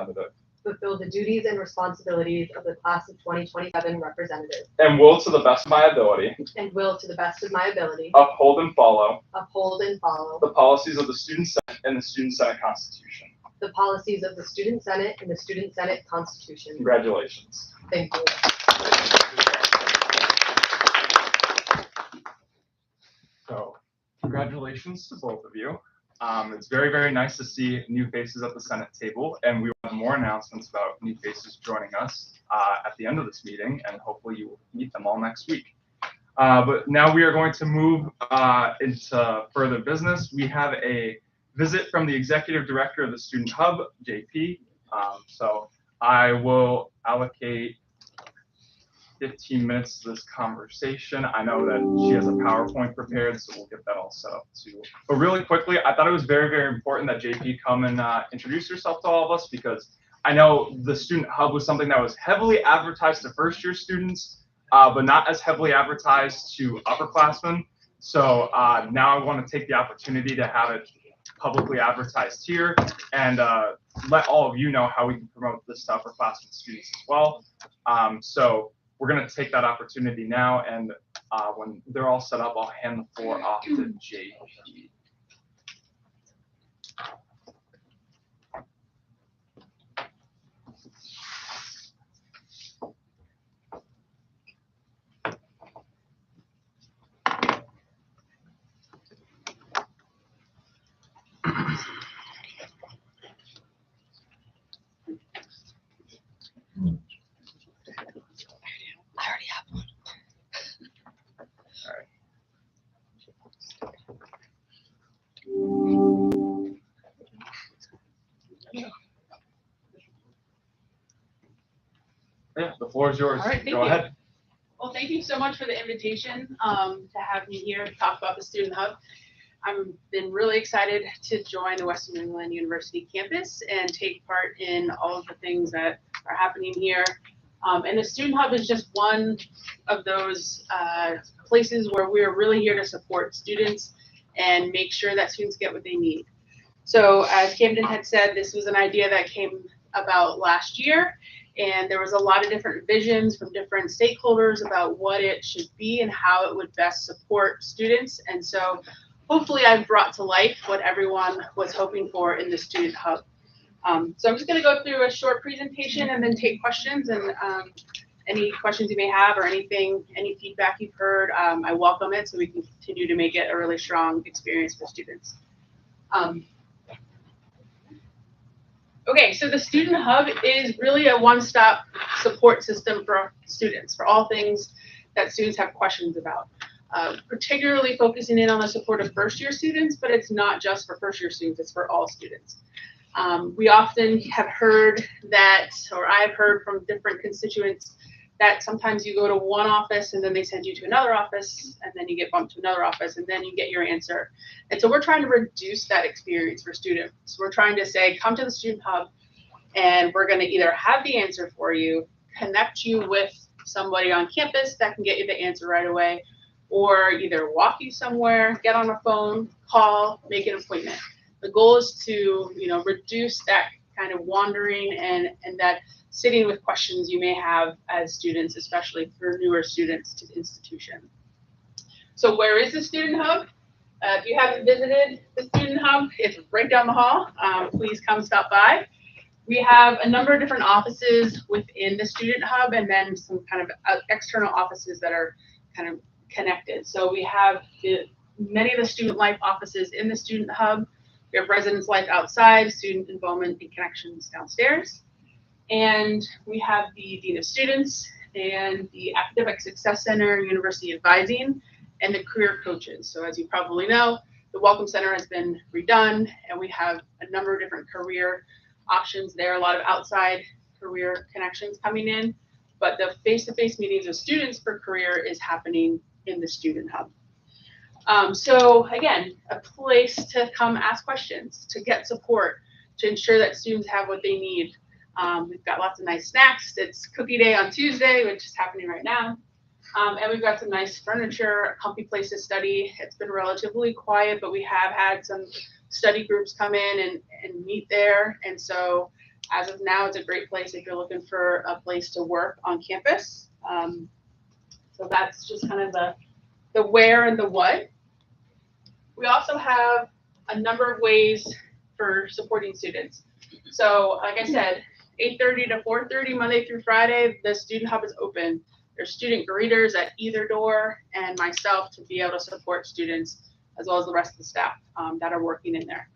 representative, fulfill the duties and responsibilities of the class of 2027 representative, and will, to the best of my ability, and will, to the best of my ability, uphold and follow the policies of the Student Senate and the Student Senate Constitution. the policies of the Student Senate and the Student Senate Constitution. Congratulations. Thank you. So, congratulations to both of you. It's very, very nice to see new faces at the Senate table, and we will have more announcements about new faces joining us at the end of this meeting, and hopefully you will meet them all next week. But now we are going to move into further business. We have a visit from the Executive Director of the Student Hub, JP. So I will allocate 15 minutes to this conversation. I know that she has a PowerPoint prepared, so we'll get that all set up too. But really quickly, I thought it was very, very important that JP come and introduce herself to all of us, because I know the Student Hub was something that was heavily advertised to first-year students, but not as heavily advertised to upperclassmen. So now I want to take the opportunity to have it publicly advertised here and let all of you know how we can promote this to upperclassmen students as well. So we're going to take that opportunity now, and when they're all set up, I'll hand the floor off to JP. I already have one. All right. Yeah, the floor is yours. All right, thank Go you. ahead. Well, thank you so much for the invitation to have me here to talk about the Student Hub. I've been really excited to join the Western New England University campus and take part in all of the things that are happening here. And the Student Hub is just one of those places where we're really here to support students and make sure that students get what they need. So as Camden had said, this was an idea that came about last year, and there was a lot of different visions from different stakeholders about what it should be and how it would best support students. And so hopefully I've brought to life what everyone was hoping for in the Student Hub. So I'm just going to go through a short presentation and then take questions, and any questions you may have or any feedback you've heard, I welcome it so we can continue to make it a really strong experience for students. Okay, so the Student Hub is really a one-stop support system for students, for all things that students have questions about. Particularly focusing in on the support of first-year students, but it's not just for first-year students, it's for all students. We often have heard that, or I've heard from different constituents, that sometimes you go to one office and then they send you to another office, and then you get bumped to another office, and then you get your answer. And so we're trying to reduce that experience for students. We're trying to say, come to the Student Hub, and we're going to either have the answer for you, connect you with somebody on campus that can get you the answer right away, or either walk you somewhere, get on a phone, call, make an appointment. The goal is to, reduce that kind of wandering and that sitting with questions you may have as students, especially for newer students to the institution. So where is the Student Hub? If you haven't visited the Student Hub, it's right down the hall. Please come stop by. We have a number of different offices within the Student Hub, and then some kind of external offices that are kind of connected. So we have many of the Student Life offices in the Student Hub. We have Residence Life outside, Student Involvement and Connections downstairs. And we have the Dean of Students and the Academic Success Center, University Advising, and the Career Coaches. So as you probably know, the Welcome Center has been redone, and we have a number of different career options there, a lot of outside career connections coming in. But the face-to-face meetings with students for career is happening in the Student Hub. So again, a place to come ask questions, to get support, to ensure that students have what they need. We've got lots of nice snacks. It's cookie day on Tuesday, which is happening right now. And we've got some nice furniture, a comfy place to study. It's been relatively quiet, but we have had some study groups come in and meet there. And so As of now, it's a great place if you're looking for a place to work on campus. So that's just kind of the where and the what. We also have a number of ways for supporting students. So like I said, 8:30 to 4:30, Monday through Friday, the Student Hub is open. There's student greeters at either door and myself to be able to support students as well as the rest of the staff that are working in there.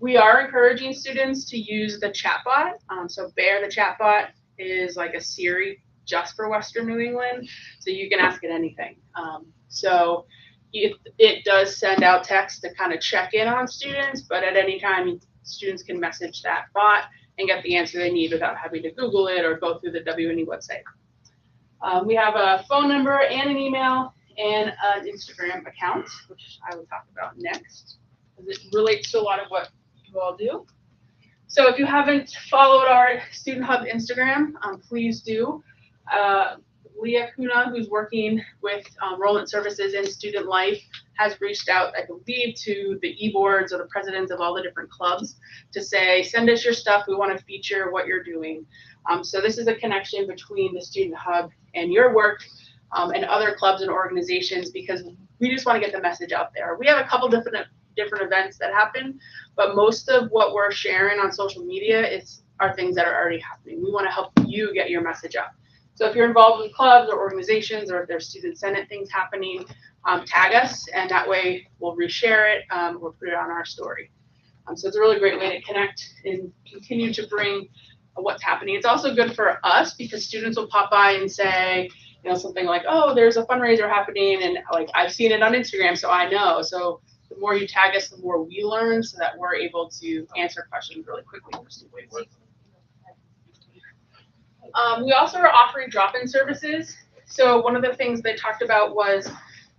We are encouraging students to use the chatbot. So Bear, the chatbot, is like a Siri just for Western New England, so you can ask it anything. So it does send out text to kind of check in on students, but at any time, students can message that bot and get the answer they need without having to Google it or go through the WNE website. We have a phone number and an email and an Instagram account, which I will talk about next, because it relates to a lot of what you all do. So if you haven't followed our Student Hub Instagram, please do. Leah Kuna, who's working with enrollment services in student life, has reached out, I believe, to the e-boards or the presidents of all the different clubs to say, send us your stuff. We want to feature what you're doing. So this is a connection between the Student Hub and your work and other clubs and organizations, because we just want to get the message out there. We have a couple different events that happen, but most of what we're sharing on social media are things that are already happening. We want to help you get your message out. So if you're involved in clubs or organizations, or if there's student senate things happening, tag us, and that way we'll reshare it or put it on our story. So it's a really great way to connect and continue to bring what's happening. It's also good for us because students will pop by and say, you know, something like, oh, there's a fundraiser happening, and like I've seen it on Instagram, so I know. So the more you tag us, the more we learn, so that we're able to answer questions really quickly for students. We also are offering drop-in services. So one of the things they talked about was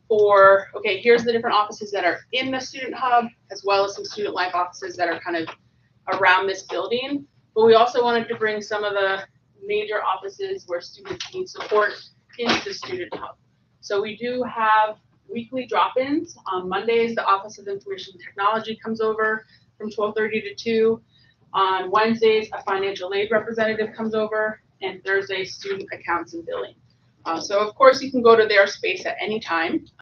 okay, here's the different offices that are in the Student Hub, as well as some student life offices that are kind of around this building. But we also wanted to bring some of the major offices where students need support into the Student Hub. So we do have weekly drop-ins. On Mondays, the Office of Information Technology comes over from 12:30 to 2. On Wednesdays, a financial aid representative comes over, and Thursday, student accounts and billing. So of course you can go to their space at any time.